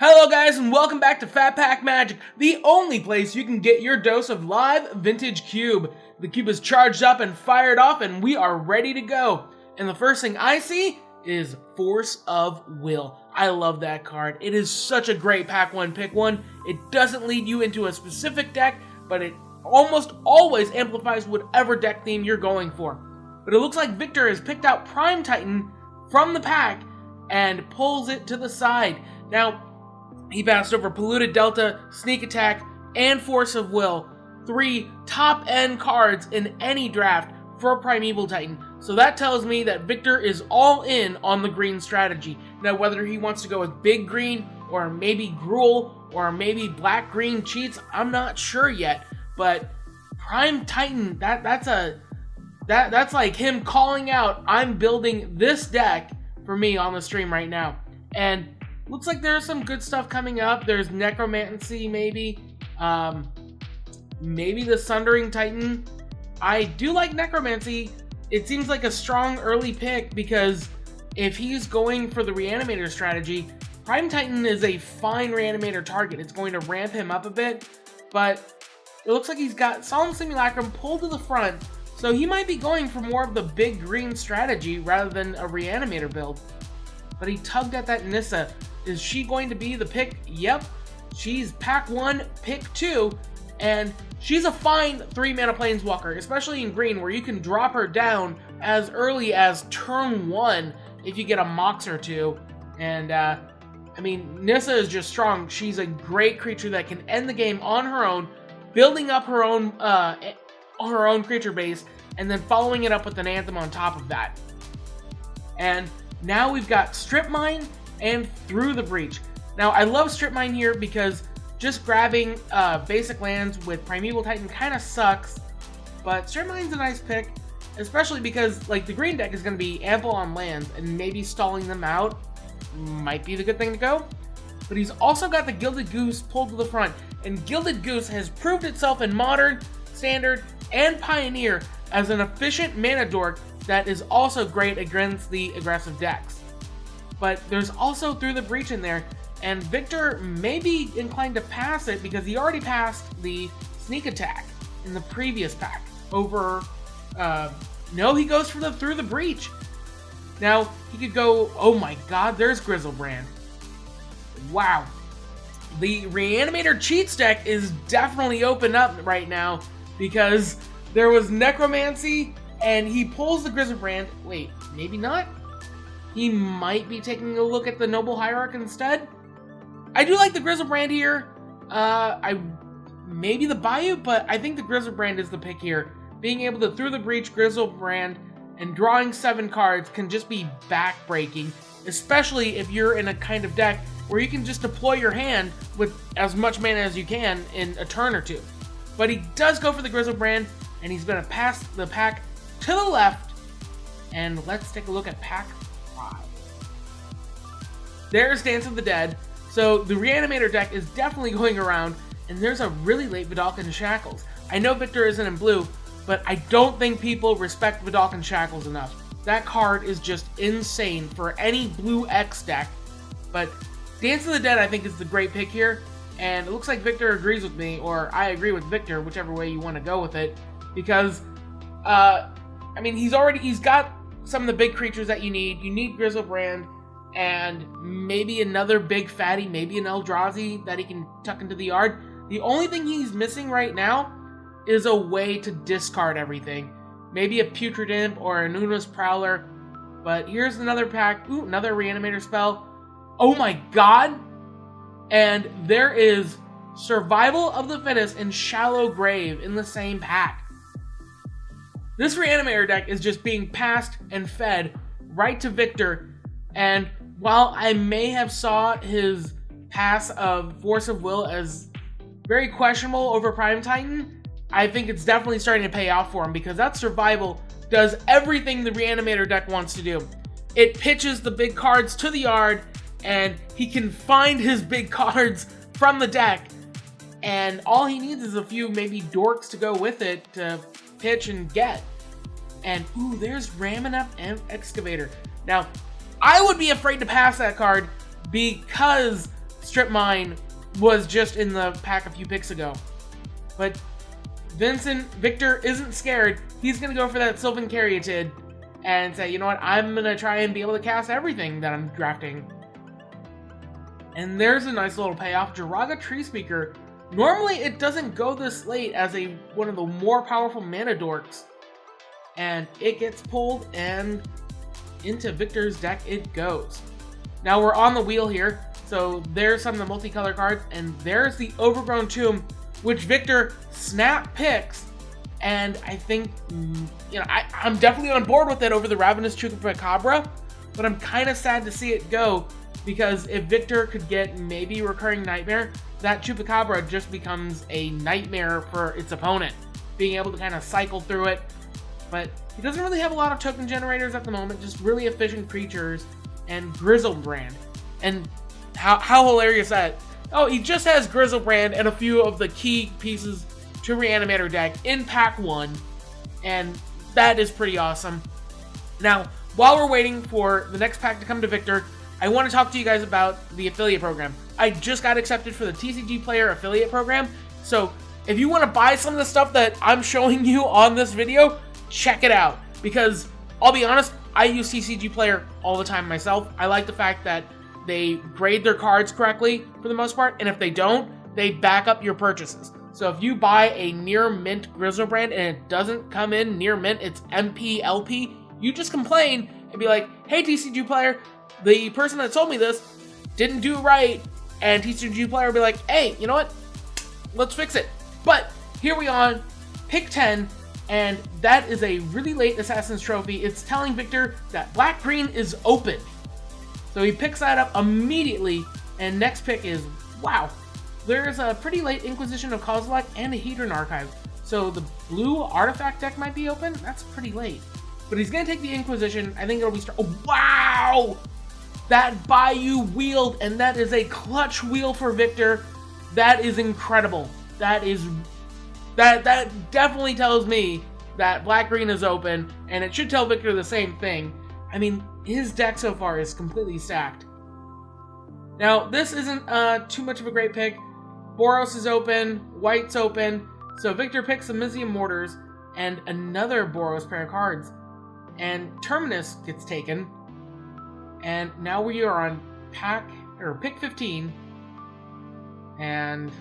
Hello guys and welcome back to Phat Pack Magic, the only place you can get your dose of live vintage cube. The cube is charged up and fired off and we are ready to go. And the first thing I see is Force of Will. I love that card. It is such a great pack one pick one. It doesn't lead you into a specific deck, but it almost always amplifies whatever deck theme you're going for. But it looks like Victor has picked out Prime Titan from the pack and pulls it to the side. Now, he passed over Polluted Delta, Sneak Attack, and Force of Will. 3 top-end cards in any draft for Primeval Titan. So that tells me that Victor is all in on the green strategy. Now, whether he wants to go with big green, or maybe Gruul, or maybe black-green cheats, I'm not sure yet. But Prime Titan, that's like him calling out, I'm building this deck for me on the stream right now. And looks like there's some good stuff coming up. There's Necromancy, maybe. Maybe the Sundering Titan. I do like Necromancy. It seems like a strong early pick because if he's going for the Reanimator strategy, Prime Titan is a fine Reanimator target. It's going to ramp him up a bit, but it looks like he's got Solemn Simulacrum pulled to the front, so he might be going for more of the big green strategy rather than a Reanimator build. But he tugged at that Nissa. Is she going to be the pick? Yep. She's pack 1, pick 2, and she's a fine 3-mana planeswalker, especially in green, where you can drop her down as early as turn 1 if you get a Mox or 2. And, I mean, Nissa is just strong. She's a great creature that can end the game on her own, building up her own creature base, and then following it up with an Anthem on top of that. And now we've got Strip Mine and Through the Breach. Now, I love Strip Mine here because just grabbing basic lands with Primeval Titan kind of sucks, but Strip Mine's a nice pick, especially because like the green deck is going to be ample on lands, and maybe stalling them out might be the good thing to go. But he's also got the Gilded Goose pulled to the front, and Gilded Goose has proved itself in Modern, Standard, and Pioneer as an efficient mana dork that is also great against the aggressive decks. But there's also Through the Breach in there, and Victor may be inclined to pass it because he already passed the Sneak Attack in the previous pack over, no, he goes for the Through the Breach. Now, he could go, oh my god, there's Grizzlebrand. Wow. The Reanimator Cheats deck is definitely open up right now because there was Necromancy and he pulls the Grizzlebrand. Wait, maybe not? He might be taking a look at the Noble Hierarch instead. I do like the Grizzlebrand here. Maybe the Bayou, but I think the Grizzlebrand is the pick here. Being able to Through the Breach Grizzlebrand and drawing 7 cards can just be backbreaking, especially if you're in a kind of deck where you can just deploy your hand with as much mana as you can in a turn or two. But he does go for the Grizzlebrand, and he's going to pass the pack to the left, and let's take a look at pack 5. There's Dance of the Dead. So the Reanimator deck is definitely going around, and there's a really late Vidalcan Shackles. I know Victor isn't in blue, but I don't think people respect Vidalcan Shackles enough. That card is just insane for any blue X deck. But Dance of the Dead, I think, is the great pick here, and it looks like Victor agrees with me, or I agree with Victor, whichever way you want to go with it, because, I mean, he's got some of the big creatures that you need. You need Grizzlebrand, and maybe another big fatty, maybe an Eldrazi that he can tuck into the yard. The only thing he's missing right now is a way to discard everything. Maybe a Putrid Imp or a Nuna's Prowler. But here's another pack. Ooh, another Reanimator spell. Oh my god! And there is Survival of the Fittest and Shallow Grave in the same pack. This Reanimator deck is just being passed and fed right to Victor, and while I may have saw his pass of Force of Will as very questionable over Prime Titan, I think it's definitely starting to pay off for him because that Survival does everything the Reanimator deck wants to do. It pitches the big cards to the yard, and he can find his big cards from the deck, and all he needs is a few maybe dorks to go with it to pitch and get. And ooh, there's Ramunap Excavator. Now, I would be afraid to pass that card because Strip Mine was just in the pack a few picks ago. But Victor isn't scared. He's going to go for that Sylvan Caryatid and say, you know what, I'm going to try and be able to cast everything that I'm drafting. And there's a nice little payoff. Jiraga Treespeaker. Normally it doesn't go this late as one of the more powerful mana dorks. And it gets pulled and into Victor's deck it goes. Now we're on the wheel here. So there's some of the multicolor cards, and there's the Overgrown Tomb, which Victor snap picks. And I think, you know, I'm definitely on board with it over the Ravenous Chupacabra, but I'm kind of sad to see it go, because if Victor could get maybe Recurring Nightmare, that Chupacabra just becomes a nightmare for its opponent, being able to kind of cycle through it. But he doesn't really have a lot of token generators at the moment, just really efficient creatures and Grizzlebrand. And how hilarious that. Oh, he just has Grizzlebrand and a few of the key pieces to Reanimator deck in pack 1, and that is pretty awesome. Now, while we're waiting for the next pack to come to Victor, I want to talk to you guys about the affiliate program. I just got accepted for the TCG Player affiliate program, so if you want to buy some of the stuff that I'm showing you on this video, check it out, because I'll be honest, I use TCG Player all the time myself. I like the fact that they grade their cards correctly for the most part, and if they don't, they back up your purchases. So if you buy a near mint Grizzlebrand and it doesn't come in near mint, it's MP, LP, you just complain and be like, hey TCG Player, the person that sold me this didn't do it right, and TCG Player will be like, hey, you know what, let's fix it. But here we are, pick 10, and that is a really late Assassin's Trophy. It's telling Victor that black-green is open. So he picks that up immediately, and next pick is, wow, there's a pretty late Inquisition of Kozilek and a Hedron Archive. So the blue artifact deck might be open? That's pretty late. But he's going to take the Inquisition. I think it'll be oh, wow! That Bayou wheeled, and that is a clutch wheel for Victor. That is incredible. That definitely tells me that black-green is open, and it should tell Victor the same thing. I mean, his deck so far is completely stacked. Now, this isn't too much of a great pick. Boros is open, White's open, so Victor picks the Mizium Mortars and another Boros pair of cards. And Terminus gets taken, and now we are on pick 15, and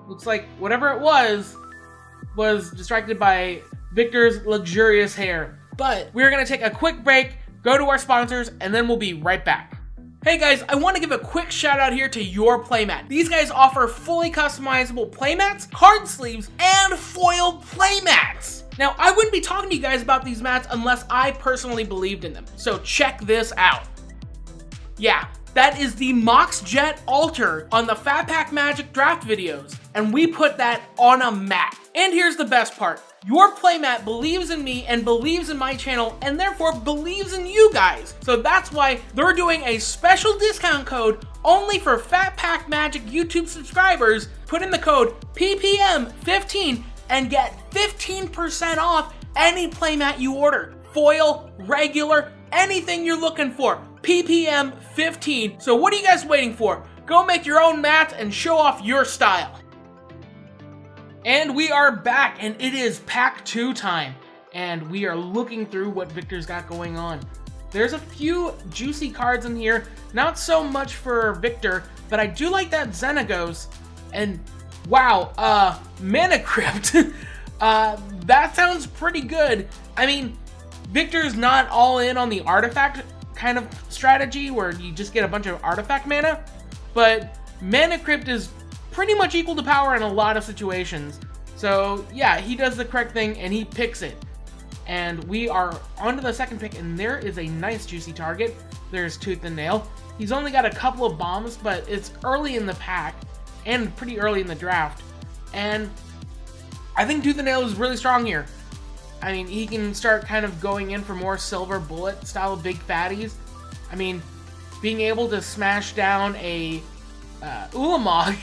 looks like whatever it was distracted by Victor's luxurious hair. But we're going to take a quick break, go to our sponsors, and then we'll be right back. Hey guys, I want to give a quick shout out here to Your Playmat. These guys offer fully customizable playmats, card sleeves, and foil playmats. Now, I wouldn't be talking to you guys about these mats unless I personally believed in them. So check this out. Yeah, that is the Mox Jet Alter on the Phat Pack Magic draft videos, and we put that on a mat. And here's the best part. Your Playmat believes in me and believes in my channel, and therefore believes in you guys. So that's why they're doing a special discount code only for Phat Pack Magic YouTube subscribers. Put in the code PPM15 and get 15% off any playmat you order. Foil, regular, anything you're looking for. PPM15. So what are you guys waiting for? Go make your own mats and show off your style. And we are back, and it is pack 2 time, and we are looking through what Victor's got going on. There's a few juicy cards in here, not so much for Victor, but I do like that Xenagos, and wow, Mana Crypt. That sounds pretty good. I mean, Victor's not all in on the artifact kind of strategy where you just get a bunch of artifact mana, but Mana Crypt is pretty much equal to power in a lot of situations. So yeah, he does the correct thing and he picks it. And we are on to the second pick, and there is a nice juicy target. There's Tooth and Nail. He's only got a couple of bombs, but it's early in the pack and pretty early in the draft. And I think Tooth and Nail is really strong here. I mean, he can start kind of going in for more silver bullet style big fatties. I mean, being able to smash down a Ulamog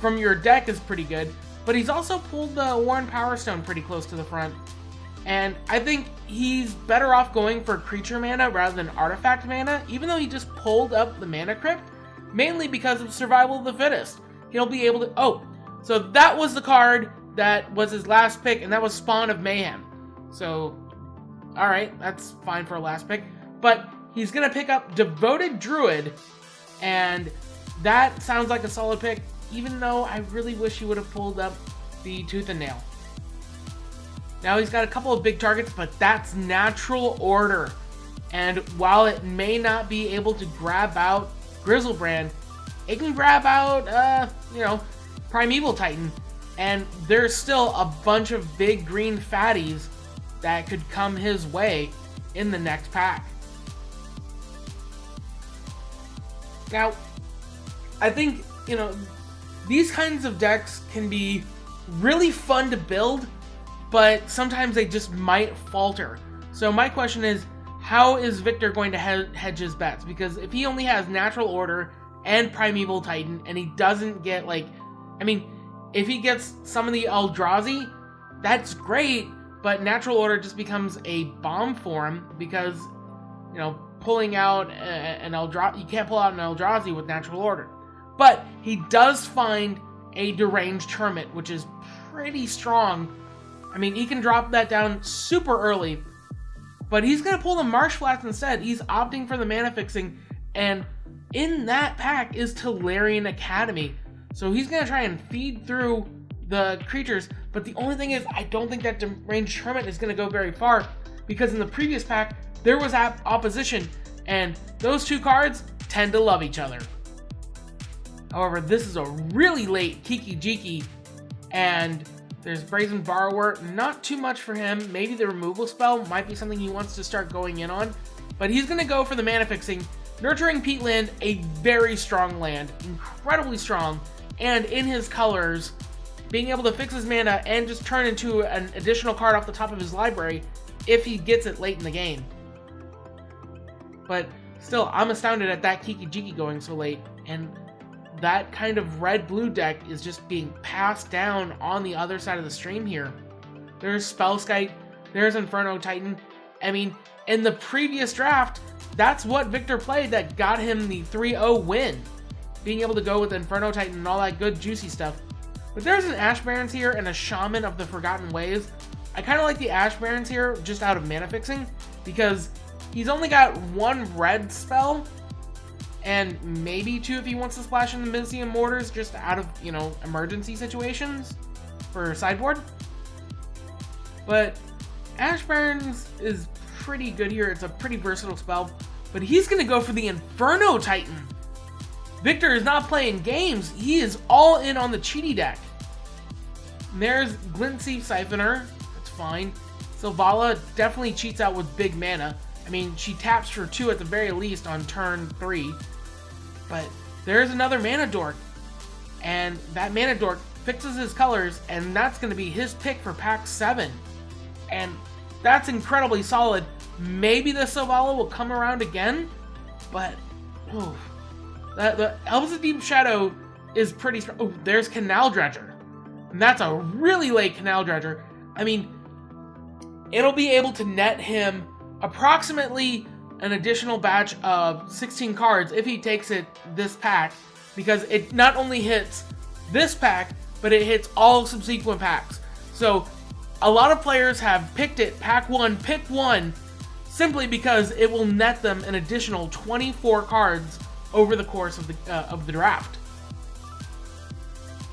from your deck is pretty good, but he's also pulled the Worn Power Stone pretty close to the front. And I think he's better off going for creature mana rather than artifact mana. Even though he just pulled up the Mana Crypt, mainly because of survival of the fittest. He'll be able to... Oh, so that was the card that was his last pick, and that was Spawn of Mayhem. So, alright, that's fine for a last pick. But he's going to pick up Devoted Druid, and that sounds like a solid pick, even though I really wish he would have pulled up the Tooth and Nail. Now he's got a couple of big targets, but that's Natural Order. And while it may not be able to grab out Grizzlebrand, it can grab out, Primeval Titan. And there's still a bunch of big green fatties that could come his way in the next pack. Now, I think, these kinds of decks can be really fun to build, but sometimes they just might falter. So my question is, how is Victor going to hedge his bets? Because if he only has Natural Order and Primeval Titan, and he doesn't get, if he gets some of the Eldrazi, that's great, but Natural Order just becomes a bomb for him because, pulling out an Eldrazi, you can't pull out an Eldrazi with Natural Order. But he does find a Deranged Hermit, which is pretty strong. He can drop that down super early, but he's going to pull the Marsh Flats instead. He's opting for the mana fixing, and in that pack is Tolarian Academy. So he's going to try and feed through the creatures, but the only thing is, I don't think that Deranged Hermit is going to go very far, because in the previous pack, there was opposition, and those two cards tend to love each other. However, this is a really late Kiki Jiki, and there's Brazen Borrower, not too much for him. Maybe the removal spell might be something he wants to start going in on, but he's going to go for the mana fixing. Nurturing Peatland, a very strong land, incredibly strong, and in his colors, being able to fix his mana and just turn into an additional card off the top of his library if he gets it late in the game. But still, I'm astounded at that Kiki Jiki going so late, and that kind of red-blue deck is just being passed down on the other side of the stream here. There's Spellskite, there's Inferno Titan. In the previous draft, that's what Victor played that got him the 3-0 win. Being able to go with Inferno Titan and all that good juicy stuff. But there's an Ash Barrens here and a Shaman of the Forgotten Ways. I kind of like the Ash Barrens here just out of mana fixing, because he's only got one red spell, and maybe two if he wants to splash in the Mysium Mortars just out of, emergency situations for sideboard. But Ash Barrens is pretty good here. It's a pretty versatile spell, but he's going to go for the Inferno Titan. Victor is not playing games. He is all in on the cheaty deck. And there's Glintseef Siphoner. That's fine. Sylvala definitely cheats out with big mana. She taps for 2 at the very least on turn 3. But there's another Mana Dork. And that Mana Dork fixes his colors, and that's going to be his pick for pack 7. And that's incredibly solid. Maybe the Sylvala will come around again, but the Elves of Deep Shadow is pretty strong. Oh, there's Canal Dredger. And that's a really late Canal Dredger. It'll be able to net him approximately an additional batch of 16 cards if he takes it this pack, because it not only hits this pack, but it hits all subsequent packs. So a lot of players have picked it pack 1, pick 1, simply because it will net them an additional 24 cards over the course of the draft.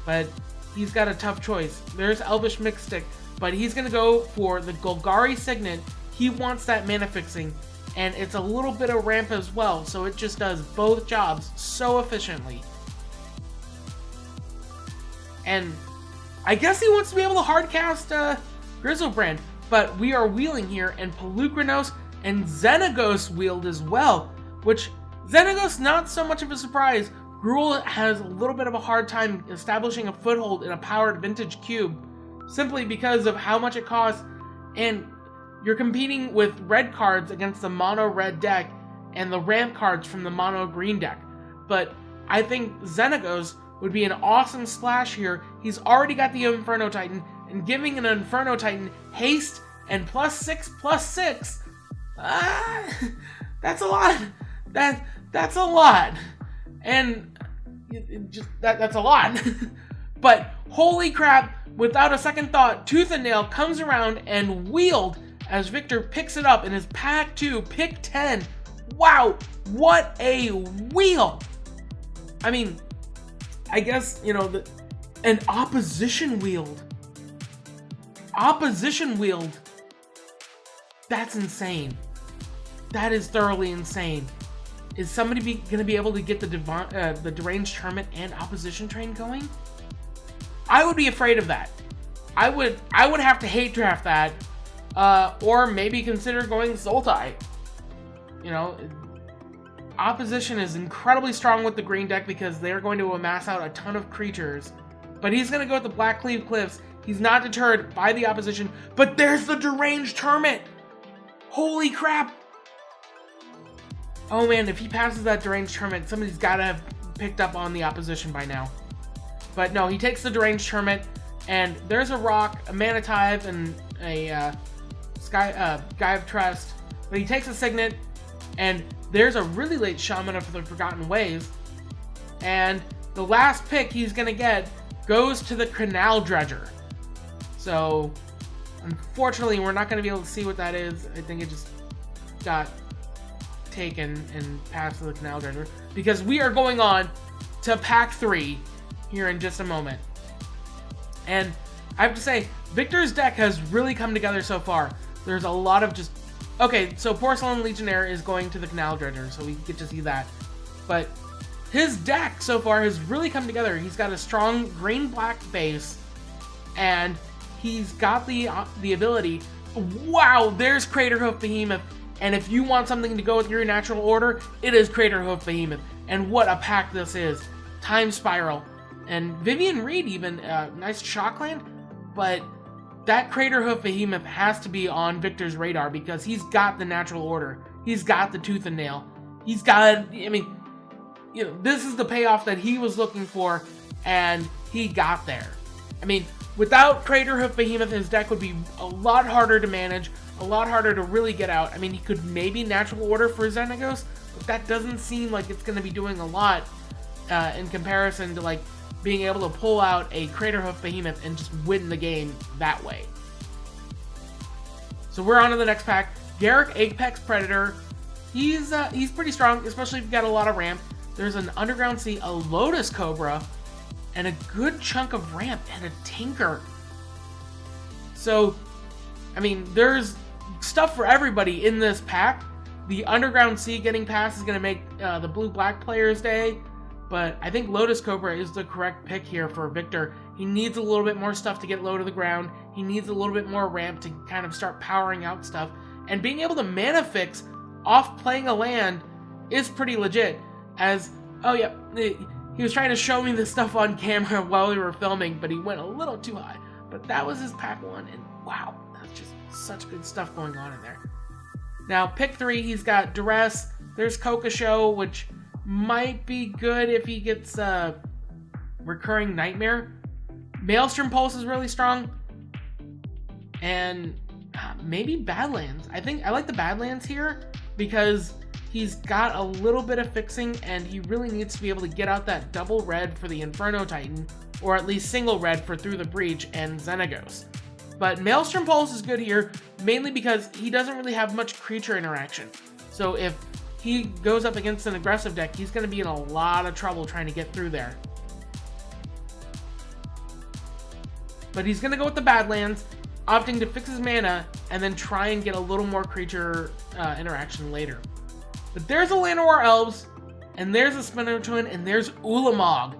But he's got a tough choice. There's Elvish Mystic, but he's going to go for the Golgari Signet. He wants that mana fixing, and it's a little bit of ramp as well, so it just does both jobs so efficiently. And I guess he wants to be able to hardcast Grizzlebrand, but we are wheeling here, and Pelucranos and Xenagos wheeled as well, which Xenagos, not so much of a surprise. Gruul has a little bit of a hard time establishing a foothold in a powered vintage cube, simply because of how much it costs, and you're competing with red cards against the mono red deck and the ramp cards from the mono green deck. But I think Xenagos would be an awesome splash here. He's already got the Inferno Titan, and giving an Inferno Titan haste and +6/+6, that's a lot. That's a lot. And that's a lot. But holy crap, without a second thought, Tooth and Nail comes around and wheeled as Victor picks it up in his pack 2, pick 10. Wow, what a wheel! I mean, I guess, an opposition wield. Opposition wield. That's insane. That is thoroughly insane. Is somebody going to be able to get the Deranged Hermit and Opposition Train going? I would be afraid of that. I would have to hate draft that, or maybe consider going Sultai. Opposition is incredibly strong with the green deck because they're going to amass out a ton of creatures. But he's going to go with the Blackcleave Cliffs. He's not deterred by the opposition. But there's the Deranged Hermit! Holy crap! Oh man, if he passes that Deranged Hermit, somebody's got to have picked up on the opposition by now. But no, he takes the Deranged Hermit, and there's a Rock, a Mana Tithe, and a Guy of Trust. But he takes a Signet, and there's a really late Shaman of the Forgotten Ways. And the last pick he's going to get goes to the Canal Dredger. So, unfortunately, we're not going to be able to see what that is. I think it just got taken and passed to the Canal Dredger. Because we are going on to Pack 3 here in just a moment. And I have to say, Victor's deck has really come together so far. There's a lot of just... Okay, so Porcelain Legionnaire is going to the Canal Dredger, so we get to see that. But his deck so far has really come together. He's got a strong green-black base, and he's got the ability... Wow, there's Craterhoof Behemoth. And if you want something to go with your natural order, it is Craterhoof Behemoth. And what a pack this is. Time Spiral. And Vivian Reed even, nice Shockland. But that Craterhoof Behemoth has to be on Victor's radar because he's got the natural order. He's got the Tooth and Nail. He's got, this is the payoff that he was looking for, and he got there. Without Craterhoof Behemoth, his deck would be a lot harder to manage, a lot harder to really get out. He could maybe natural order for Xenagos, but that doesn't seem like it's going to be doing a lot in comparison to, being able to pull out a Craterhoof Behemoth and just win the game that way. So we're on to the next pack. Garruk Apex Predator. He's pretty strong, especially if you've got a lot of ramp. There's an Underground Sea, a Lotus Cobra, and a good chunk of ramp, and a Tinker. So, there's stuff for everybody in this pack. The Underground Sea getting past is going to make the blue-black players' day. But I think Lotus Cobra is the correct pick here for Victor. He needs a little bit more stuff to get low to the ground. He needs a little bit more ramp to kind of start powering out stuff. And being able to mana fix off playing a land is pretty legit. He was trying to show me this stuff on camera while we were filming, but he went a little too high. But that was his pack 1, and wow, that's just such good stuff going on in there. Now, pick 3, he's got Duress. There's Kokosho, which might be good if he gets Recurring Nightmare. Maelstrom Pulse is really strong. And maybe Badlands. I like the Badlands here because he's got a little bit of fixing and he really needs to be able to get out that double red for the Inferno Titan, or at least single red for Through the Breach and Xenagos. But Maelstrom Pulse is good here, mainly because he doesn't really have much creature interaction. So if he goes up against an aggressive deck, he's going to be in a lot of trouble trying to get through there. But he's going to go with the Badlands, opting to fix his mana, and then try and get a little more creature interaction later. But there's a Llanowar Elves, and there's a Spinner Twin, and there's Ulamog.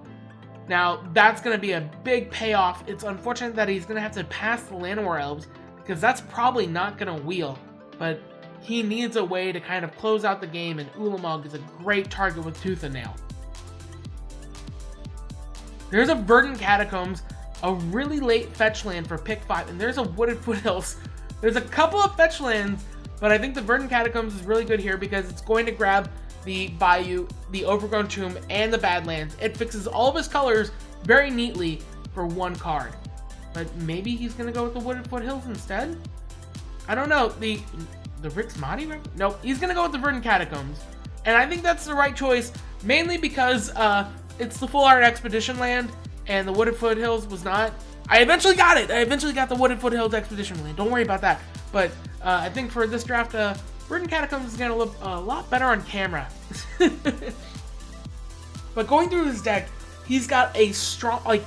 Now, that's going to be a big payoff. It's unfortunate that he's going to have to pass the Llanowar Elves, because that's probably not going to wheel. But he needs a way to kind of close out the game, and Ulamog is a great target with Tooth and Nail. There's a Verdant Catacombs, a really late fetch land for pick 5, and there's a Wooded Foothills. There's a couple of fetch lands, but I think the Verdant Catacombs is really good here because it's going to grab the Bayou, the Overgrown Tomb, and the Badlands. It fixes all of his colors very neatly for one card. But maybe he's going to go with the Wooded Foothills instead? I don't know. The Rix Mahdi? Nope, he's going to go with the Verdant Catacombs. And I think that's the right choice mainly because it's the full art expedition land, and the Wooded Foothills was not. I eventually got it. I eventually got the Wooded Foothills expedition land. Don't worry about that. But I think for this draft, Verdant Catacombs is gonna look a lot better on camera. But going through his deck, he's got a strong, like,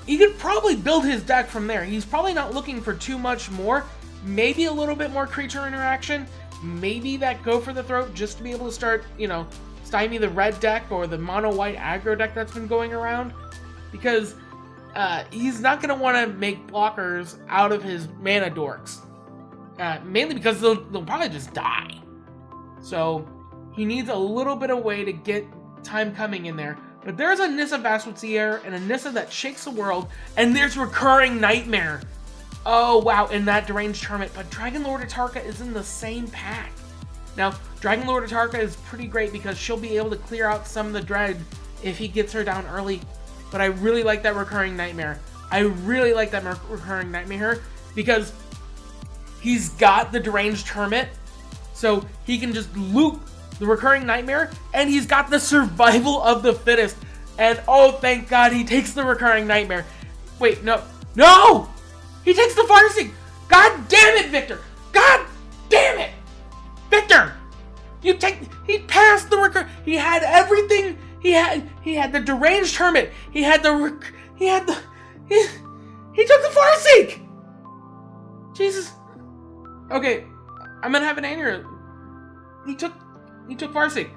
he could probably build his deck from there. He's probably not looking for too much more. Maybe a little bit more creature interaction. Maybe that Go for the Throat just to be able to start, you know, stymie the red deck or the mono-white aggro deck that's been going around. Because he's not going to want to make blockers out of his mana dorks. Mainly because they'll probably just die. So he needs a little bit of way to get time coming in there. But there's a Nissa Vassaltier and a Nissa that shakes the world, and there's Recurring Nightmare. Oh wow, in that Deranged Hermit, but Dragon Lord Atarka is in the same pack. Now, Dragon Lord Atarka is pretty great because she'll be able to clear out some of the dread if he gets her down early. But I really like that Recurring Nightmare. I really like that Recurring Nightmare because he's got the Deranged Hermit, so he can just loop the Recurring Nightmare, and he's got the Survival of the Fittest. And oh, thank God he takes the Recurring Nightmare. Wait, no! No! He takes the Farseek! God damn it, Victor! God damn it! Victor! He passed the he had everything. He had the Deranged Hermit. He took the Farseek! Jesus. Okay, I'm gonna have an aneurysm. He took Farseek.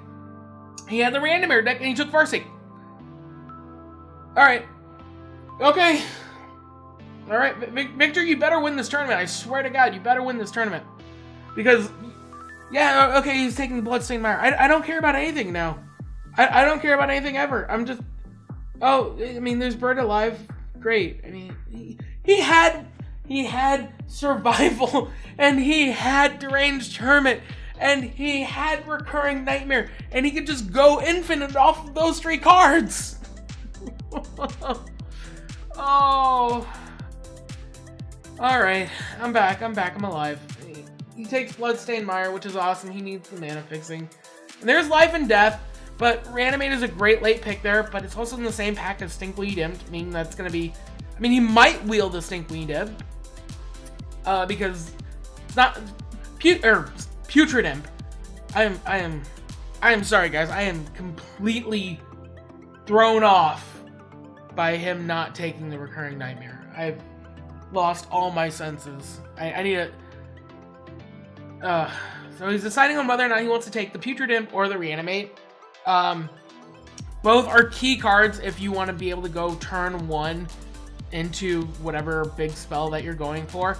He had the Reanimator deck and he took Farseek. Alright. Okay. Alright, Victor, you better win this tournament. I swear to God, you better win this tournament. Because, yeah, okay, he's taking the Bloodstained Mire. I don't care about anything now. I don't care about anything ever. I'm just... Oh, I mean, there's Bird Alive. Great. I mean, he had Survival, and he had Deranged Hermit, and he had Recurring Nightmare, and he could just go infinite off of those 3 cards. Oh. Alright, I'm back, I'm alive. He takes Bloodstained Mire, which is awesome. He needs the mana fixing. And there's Life and Death, but Reanimate is a great late pick there, but it's also in the same pack as Stinkweed Imp, meaning that's going to be... I mean, he might wield the Stinkweed Imp, because it's not... Putrid Imp. I am sorry, guys. I am completely thrown off by him not taking the Recurring Nightmare. I've lost all my senses. I need a... so he's deciding on whether or not he wants to take the Putrid Imp or the Reanimate. Both are key cards if you want to be able to go turn 1 into whatever big spell that you're going for.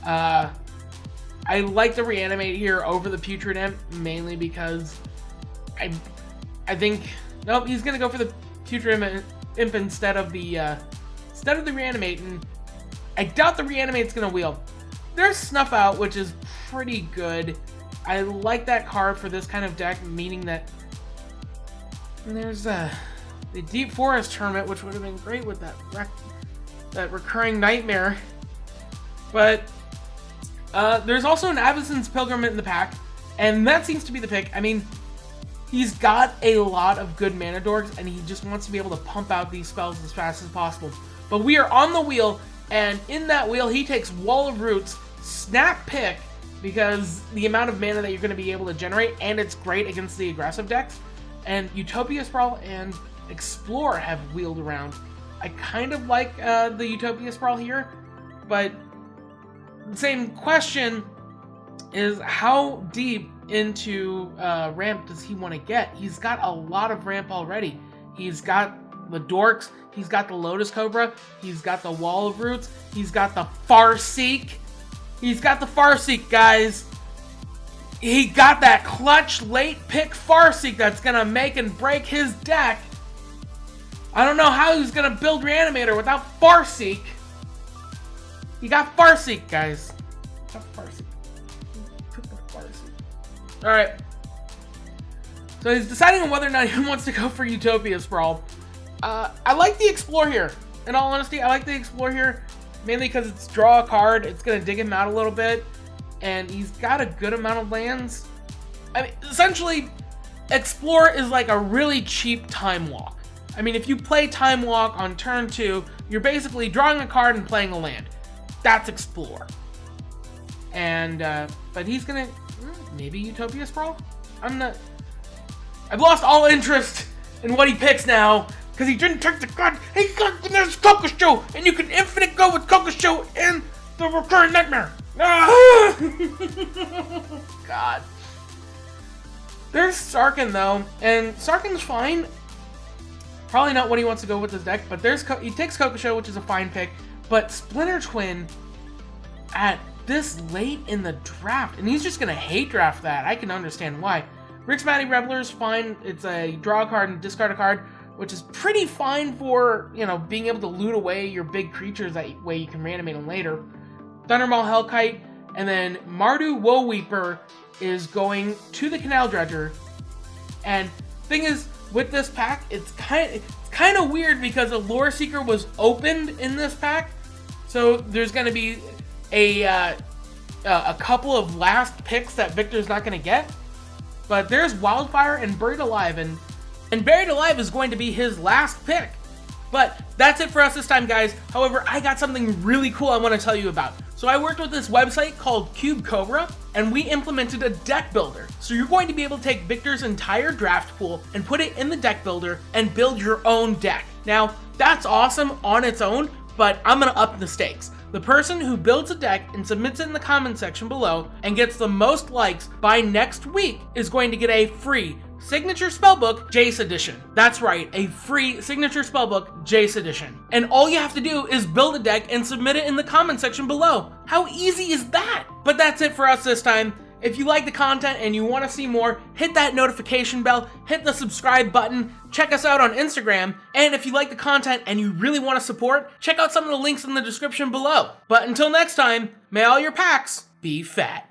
I like the Reanimate here over the Putrid Imp, mainly because I think... Nope, he's going to go for the Putrid Imp instead of the Reanimate, and I doubt the Reanimate's going to wield. There's Snuff Out, which is pretty good. I like that card for this kind of deck, meaning that... And there's the Deep Forest Hermit, which would have been great with that Recurring Nightmare. But there's also an Avacyn's Pilgrimage in the pack, and that seems to be the pick. I mean, he's got a lot of good mana dorks, and he just wants to be able to pump out these spells as fast as possible. But we are on the wheel, and in that wheel, he takes Wall of Roots, Snap Pick, because the amount of mana that you're going to be able to generate, and it's great against the aggressive decks. And Utopia Sprawl and Explore have wheeled around. I kind of like the Utopia Sprawl here, but the same question is how deep into ramp does he want to get? He's got a lot of ramp already. He's got the Dorks, he's got the Lotus Cobra, he's got the Wall of Roots, he's got the Farseek. He's got the Farseek, guys. He got that clutch late pick Farseek that's gonna make and break his deck. I don't know how he's gonna build Reanimator without Farseek. He got Farseek, guys. Got Farseek. Took the Farseek. Alright. So he's deciding on whether or not he wants to go for Utopia Sprawl. I like the Explore here. In all honesty, I like the Explore here. Mainly because it's draw a card. It's gonna dig him out a little bit. And he's got a good amount of lands. I mean, essentially, Explore is like a really cheap Time Walk. I mean, if you play Time Walk on turn 2, you're basically drawing a card and playing a land. That's Explore. And, but he's gonna, maybe Utopia Sprawl? I've lost all interest in what he picks now, because he didn't take the card. He got the next Kokusho, and you can infinite go with Kokusho in the Recurrent Nightmare. Ah! God. There's Sarkin though, and Sarkin's fine. Probably not what he wants to go with his deck, but he takes Kokusho, which is a fine pick, but Splinter Twin at this late in the draft, and he's just gonna hate draft that. I can understand why. Rixmatty Reveler is fine. It's a draw a card and discard a card, which is pretty fine for, you know, being able to loot away your big creatures. That way you can reanimate them later. Thundermaw Hellkite, and then Mardu Woeweeper is going to the Canal Dredger. And thing is, with this pack, it's kind of weird because a Lore Seeker was opened in this pack, so there's going to be a couple of last picks that Victor's not going to get. But there's Wildfire and Buried Alive, and Buried Alive is going to be his last pick. But that's it for us this time, guys. However, I got something really cool I want to tell you about. So I worked with this website called Cube Cobra, and we implemented a deck builder. So you're going to be able to take Victor's entire draft pool and put it in the deck builder and build your own deck. Now, that's awesome on its own, but I'm going to up the stakes. The person who builds a deck and submits it in the comment section below and gets the most likes by next week is going to get a free Signature Spellbook Jace Edition. That's right, a free Signature Spellbook Jace Edition. And all you have to do is build a deck and submit it in the comment section below. How easy is that? But that's it for us this time. If you like the content and you want to see more, hit that notification bell, hit the subscribe button, check us out on Instagram, and if you like the content and you really want to support, check out some of the links in the description below. But until next time, may all your packs be fat.